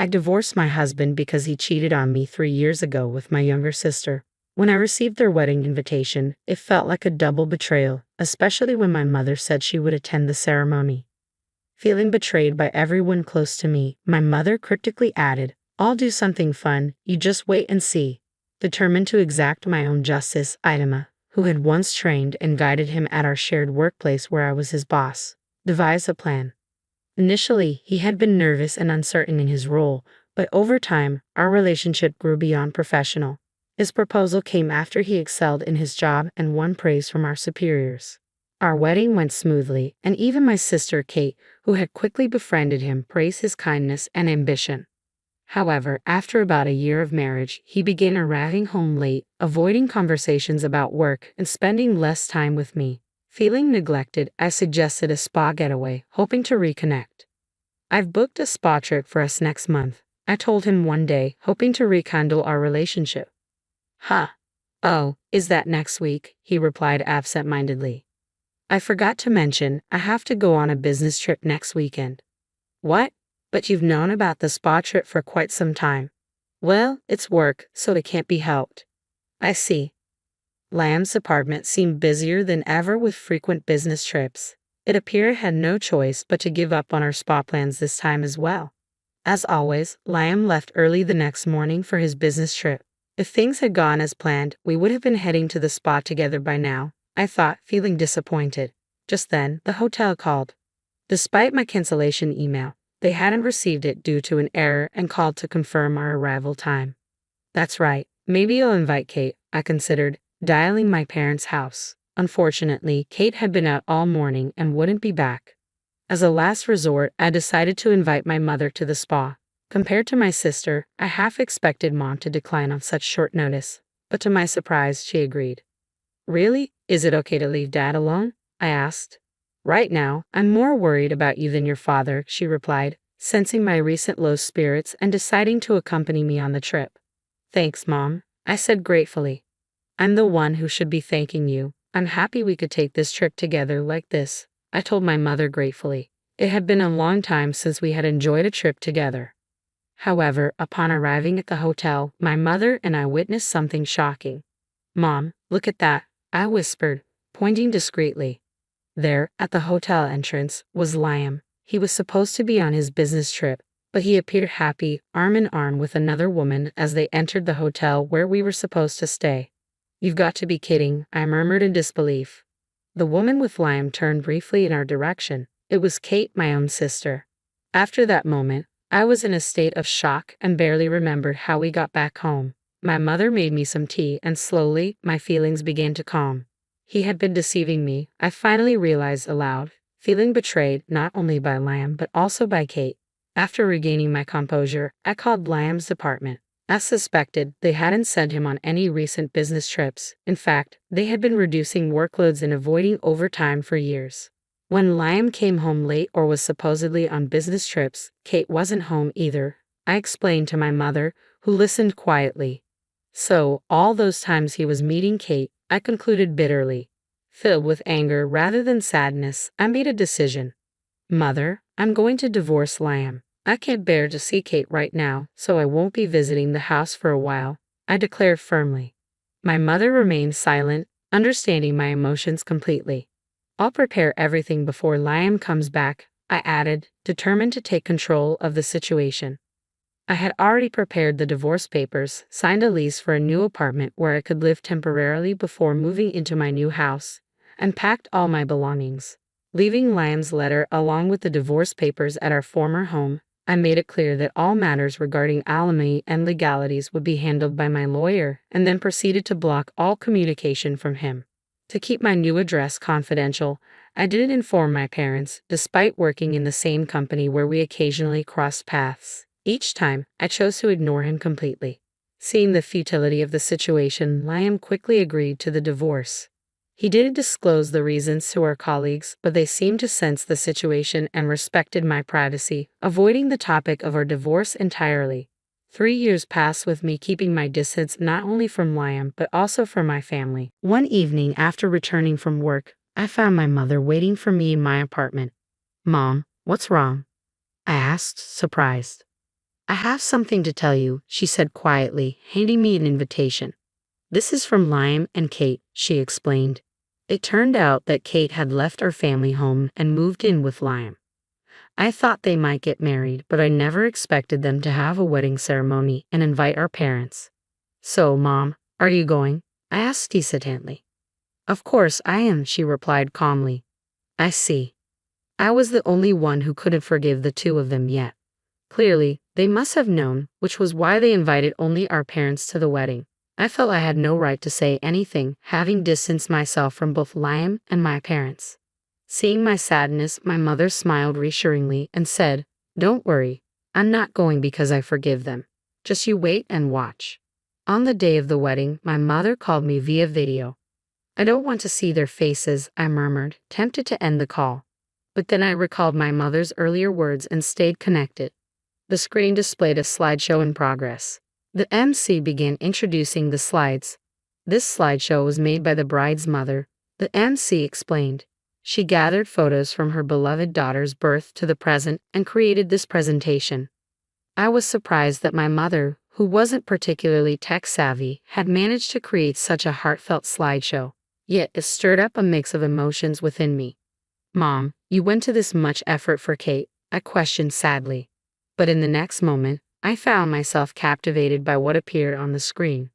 I divorced my husband because he cheated on me 3 years ago with my younger sister. When I received their wedding invitation, it felt like a double betrayal, especially when my mother said she would attend the ceremony. Feeling betrayed by everyone close to me, my mother cryptically added, "I'll do something fun, you just wait and see." Determined to exact my own justice, Aita, who had once trained and guided him at our shared workplace where I was his boss, devised a plan. Initially, he had been nervous and uncertain in his role, but over time, our relationship grew beyond professional. His proposal came after he excelled in his job and won praise from our superiors. Our wedding went smoothly, and even my sister Kate, who had quickly befriended him, praised his kindness and ambition. However, after about a year of marriage, he began arriving home late, avoiding conversations about work, and spending less time with me. Feeling neglected, I suggested a spa getaway, hoping to reconnect. "I've booked a spa trip for us next month," I told him one day, hoping to rekindle our relationship. "Huh. Oh, is that next week?" he replied absent-mindedly. "I forgot to mention, I have to go on a business trip next weekend." "What? But you've known about the spa trip for quite some time." "Well, it's work, so it can't be helped." "I see." Lamb's apartment seemed busier than ever with frequent business trips. It appeared I had no choice but to give up on our spa plans this time as well. As always, Liam left early the next morning for his business trip. If things had gone as planned, we would have been heading to the spa together by now, I thought, feeling disappointed. Just then, the hotel called. Despite my cancellation email, they hadn't received it due to an error and called to confirm our arrival time. That's right, maybe I'll invite Kate, I considered, dialing my parents' house. Unfortunately, Kate had been out all morning and wouldn't be back. As a last resort, I decided to invite my mother to the spa. Compared to my sister, I half expected Mom to decline on such short notice, but to my surprise, she agreed. "Really? Is it okay to leave Dad alone?" I asked. "Right now, I'm more worried about you than your father," she replied, sensing my recent low spirits and deciding to accompany me on the trip. "Thanks, Mom," I said gratefully. "I'm the one who should be thanking you. I'm happy we could take this trip together like this," I told my mother gratefully. It had been a long time since we had enjoyed a trip together. However, upon arriving at the hotel, my mother and I witnessed something shocking. "Mom, look at that," I whispered, pointing discreetly. There, at the hotel entrance, was Liam. He was supposed to be on his business trip, but he appeared happy, arm in arm with another woman as they entered the hotel where we were supposed to stay. "You've got to be kidding," I murmured in disbelief. The woman with Liam turned briefly in our direction. It was Kate, my own sister. After that moment, I was in a state of shock and barely remembered how we got back home. My mother made me some tea and slowly, my feelings began to calm. He had been deceiving me, I finally realized aloud, feeling betrayed not only by Liam but also by Kate. After regaining my composure, I called Liam's department. As suspected, they hadn't sent him on any recent business trips. In fact, they had been reducing workloads and avoiding overtime for years. When Liam came home late or was supposedly on business trips, Kate wasn't home either. I explained to my mother, who listened quietly. So, all those times he was meeting Kate, I concluded bitterly. Filled with anger rather than sadness, I made a decision. "Mother, I'm going to divorce Liam. I can't bear to see Kate right now, so I won't be visiting the house for a while," I declared firmly. My mother remained silent, understanding my emotions completely. "I'll prepare everything before Liam comes back," I added, determined to take control of the situation. I had already prepared the divorce papers, signed a lease for a new apartment where I could live temporarily before moving into my new house, and packed all my belongings. Leaving Liam's letter along with the divorce papers at our former home, I made it clear that all matters regarding alimony and legalities would be handled by my lawyer, and then proceeded to block all communication from him. To keep my new address confidential, I didn't inform my parents, despite working in the same company where we occasionally crossed paths. Each time, I chose to ignore him completely. Seeing the futility of the situation, Liam quickly agreed to the divorce. He didn't disclose the reasons to our colleagues, but they seemed to sense the situation and respected my privacy, avoiding the topic of our divorce entirely. 3 years passed with me keeping my distance not only from Liam but also from my family. One evening after returning from work, I found my mother waiting for me in my apartment. "Mom, what's wrong?" I asked, surprised. I have something to tell you, she said quietly, handing me an invitation. This is from Liam and Kate, she explained. It turned out that Kate had left our family home and moved in with Liam. I thought they might get married, but I never expected them to have a wedding ceremony and invite our parents. So, Mom, are you going? I asked hesitantly. Of course I am, she replied calmly. I see. I was the only one who couldn't forgive the two of them yet. Clearly, they must have known, which was why they invited only our parents to the wedding. I felt I had no right to say anything, having distanced myself from both Liam and my parents. Seeing my sadness, my mother smiled reassuringly and said, Don't worry, I'm not going because I forgive them. Just you wait and watch. On the day of the wedding, my mother called me via video. I don't want to see their faces, I murmured, tempted to end the call. But then I recalled my mother's earlier words and stayed connected. The screen displayed a slideshow in progress. The MC began introducing the slides. This slideshow was made by the bride's mother, the MC explained. She gathered photos from her beloved daughter's birth to the present and created this presentation. I was surprised that my mother, who wasn't particularly tech-savvy, had managed to create such a heartfelt slideshow. Yet it stirred up a mix of emotions within me. Mom, you went to this much effort for Kate, I questioned sadly. But in the next moment, I found myself captivated by what appeared on the screen.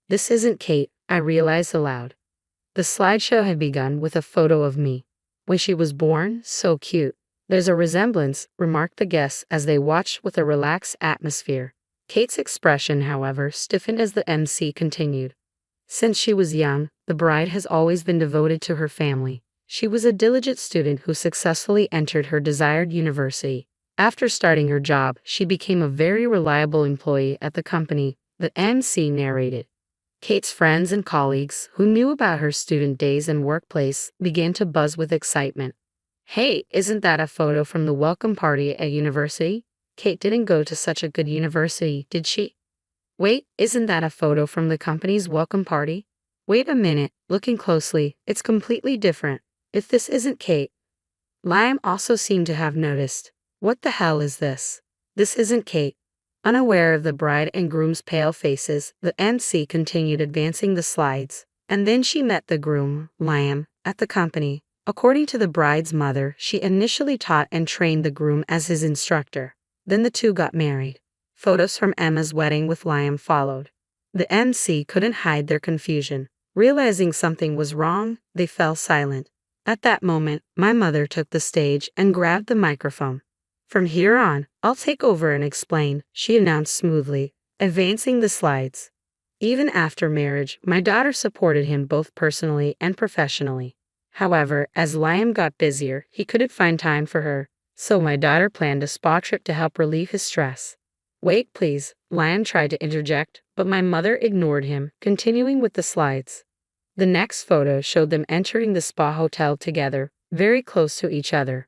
This isn't Kate, I realized aloud. The slideshow had begun with a photo of me. When she was born, so cute. There's a resemblance, remarked the guests as they watched with a relaxed atmosphere. Kate's expression, however, stiffened as the MC continued. Since she was young, the bride has always been devoted to her family. She was a diligent student who successfully entered her desired university. After starting her job, she became a very reliable employee at the company, the MC narrated. Kate's friends and colleagues, who knew about her student days and workplace, began to buzz with excitement. Hey, isn't that a photo from the welcome party at university? Kate didn't go to such a good university, did she? Wait, isn't that a photo from the company's welcome party? Wait a minute, looking closely, it's completely different. If this isn't Kate. Liam also seemed to have noticed. What the hell is this? This isn't Kate. Unaware of the bride and groom's pale faces, the MC continued advancing the slides. And then she met the groom, Liam, at the company. According to the bride's mother, she initially taught and trained the groom as his instructor. Then the two got married. Photos from Emma's wedding with Liam followed. The MC couldn't hide their confusion. Realizing something was wrong, they fell silent. At that moment, my mother took the stage and grabbed the microphone. From here on, I'll take over and explain, she announced smoothly, advancing the slides. Even after marriage, my daughter supported him both personally and professionally. However, as Liam got busier, he couldn't find time for her, so my daughter planned a spa trip to help relieve his stress. Wait, please, Liam tried to interject, but my mother ignored him, continuing with the slides. The next photo showed them entering the spa hotel together, very close to each other.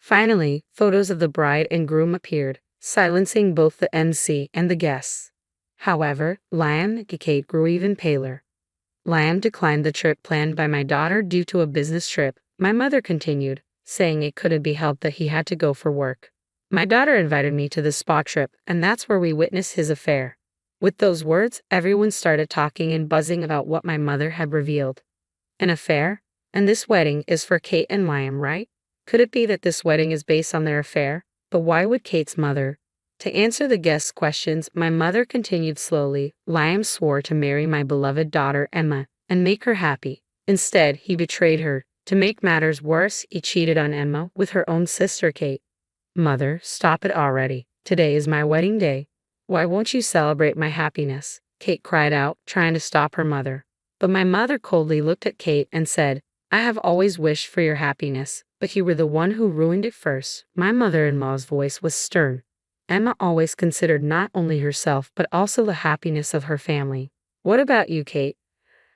Finally, photos of the bride and groom appeared, silencing both the MC and the guests. However, Liam and Kate grew even paler. Liam declined the trip planned by my daughter due to a business trip, my mother continued, saying it couldn't be helped that he had to go for work. My daughter invited me to the spa trip, and that's where we witnessed his affair. With those words, everyone started talking and buzzing about what my mother had revealed. An affair? And this wedding is for Kate and Liam, right? Could it be that this wedding is based on their affair? But why would Kate's mother? To answer the guests' questions, my mother continued slowly. Liam swore to marry my beloved daughter Emma and make her happy. Instead, he betrayed her. To make matters worse, he cheated on Emma with her own sister Kate. Mother, stop it already. Today is my wedding day. Why won't you celebrate my happiness? Kate cried out, trying to stop her mother. But my mother coldly looked at Kate and said, I have always wished for your happiness, but you were the one who ruined it first. My mother-in-law's voice was stern. Emma always considered not only herself but also the happiness of her family. What about you, Kate?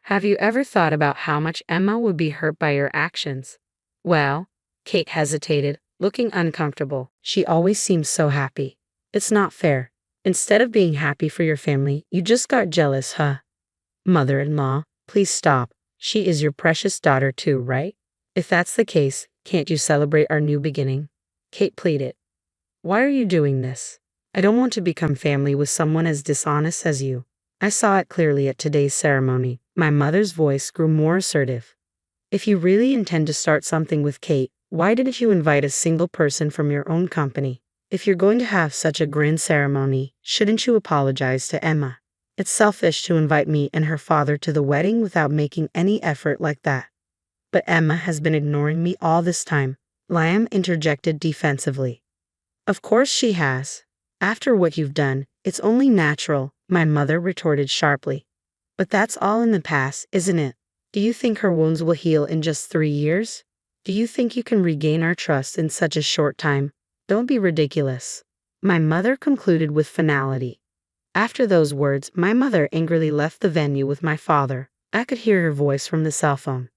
Have you ever thought about how much Emma would be hurt by your actions? Well, Kate hesitated, looking uncomfortable. She always seems so happy. It's not fair. Instead of being happy for your family, you just got jealous, huh? Mother-in-law, please stop. She is your precious daughter too, right? If that's the case, can't you celebrate our new beginning? Kate pleaded. Why are you doing this? I don't want to become family with someone as dishonest as you. I saw it clearly at today's ceremony. My mother's voice grew more assertive. If you really intend to start something with Kate, why didn't you invite a single person from your own company? If you're going to have such a grand ceremony, shouldn't you apologize to Emma? It's selfish to invite me and her father to the wedding without making any effort like that. But Emma has been ignoring me all this time, Liam interjected defensively. Of course she has. After what you've done, it's only natural, my mother retorted sharply. But that's all in the past, isn't it? Do you think her wounds will heal in just 3 years? Do you think you can regain our trust in such a short time? Don't be ridiculous. My mother concluded with finality. After those words, my mother angrily left the venue with my father. I could hear her voice from the cell phone.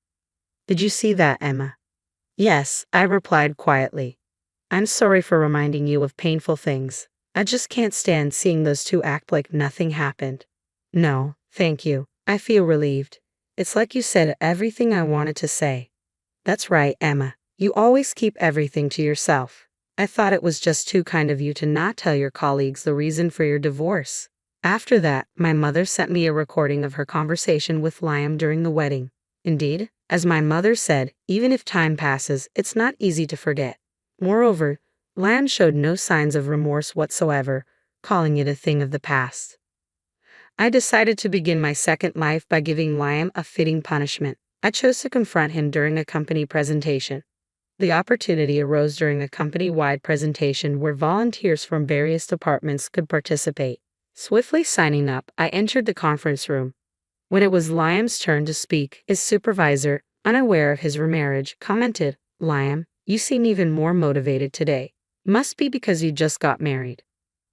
Did you see that, Emma? Yes, I replied quietly. I'm sorry for reminding you of painful things. I just can't stand seeing those two act like nothing happened. No, thank you. I feel relieved. It's like you said everything I wanted to say. That's right, Emma. You always keep everything to yourself. I thought it was just too kind of you to not tell your colleagues the reason for your divorce. After that, my mother sent me a recording of her conversation with Liam during the wedding. Indeed, as my mother said, even if time passes, it's not easy to forget. Moreover, Liam showed no signs of remorse whatsoever, calling it a thing of the past. I decided to begin my second life by giving Liam a fitting punishment. I chose to confront him during a company presentation. The opportunity arose during a company-wide presentation where volunteers from various departments could participate. Swiftly signing up, I entered the conference room. When it was Liam's turn to speak, his supervisor, unaware of his remarriage, commented, "Liam, you seem even more motivated today. Must be because you just got married."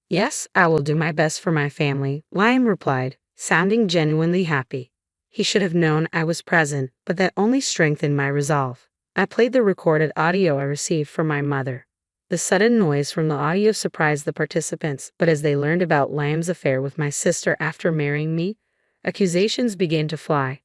"Yes, I will do my best for my family," Liam replied, sounding genuinely happy. He should have known I was present, but that only strengthened my resolve. I played the recorded audio I received from my mother. The sudden noise from the audio surprised the participants, but as they learned about Liam's affair with my sister after marrying me, accusations began to fly.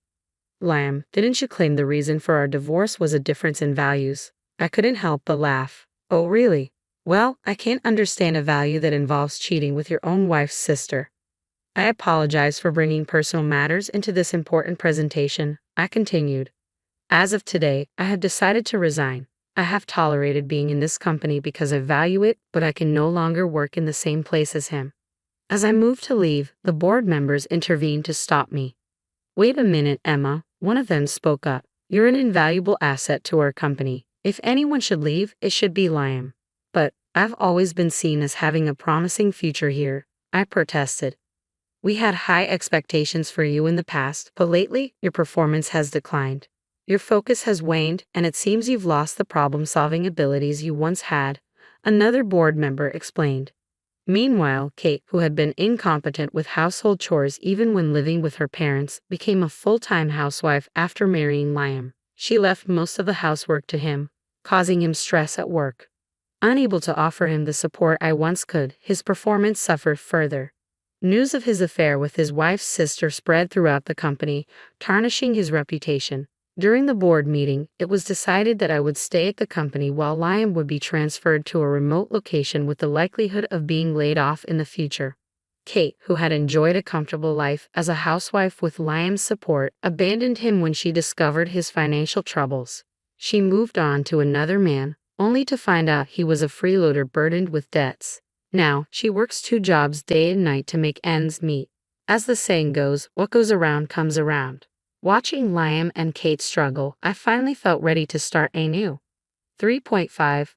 "Liam, didn't you claim the reason for our divorce was a difference in values?" I couldn't help but laugh. "Oh, really? Well, I can't understand a value that involves cheating with your own wife's sister." I apologize for bringing personal matters into this important presentation, I continued. As of today, I have decided to resign. I have tolerated being in this company because I value it, but I can no longer work in the same place as him. As I moved to leave, the board members intervened to stop me. "Wait a minute, Emma," one of them spoke up. "You're an invaluable asset to our company. If anyone should leave, it should be Liam." "But I've always been seen as having a promising future here," I protested. "We had high expectations for you in the past, but lately, your performance has declined. Your focus has waned, and it seems you've lost the problem-solving abilities you once had," another board member explained. Meanwhile, Kate, who had been incompetent with household chores even when living with her parents, became a full-time housewife after marrying Liam. She left most of the housework to him, causing him stress at work. Unable to offer him the support I once could, his performance suffered further. News of his affair with his wife's sister spread throughout the company, tarnishing his reputation. During the board meeting, it was decided that I would stay at the company while Liam would be transferred to a remote location with the likelihood of being laid off in the future. Kate, who had enjoyed a comfortable life as a housewife with Liam's support, abandoned him when she discovered his financial troubles. She moved on to another man, only to find out he was a freeloader burdened with debts. Now, she works 2 jobs day and night to make ends meet. As the saying goes, what goes around comes around. Watching Liam and Kate struggle, I finally felt ready to start anew. 3.5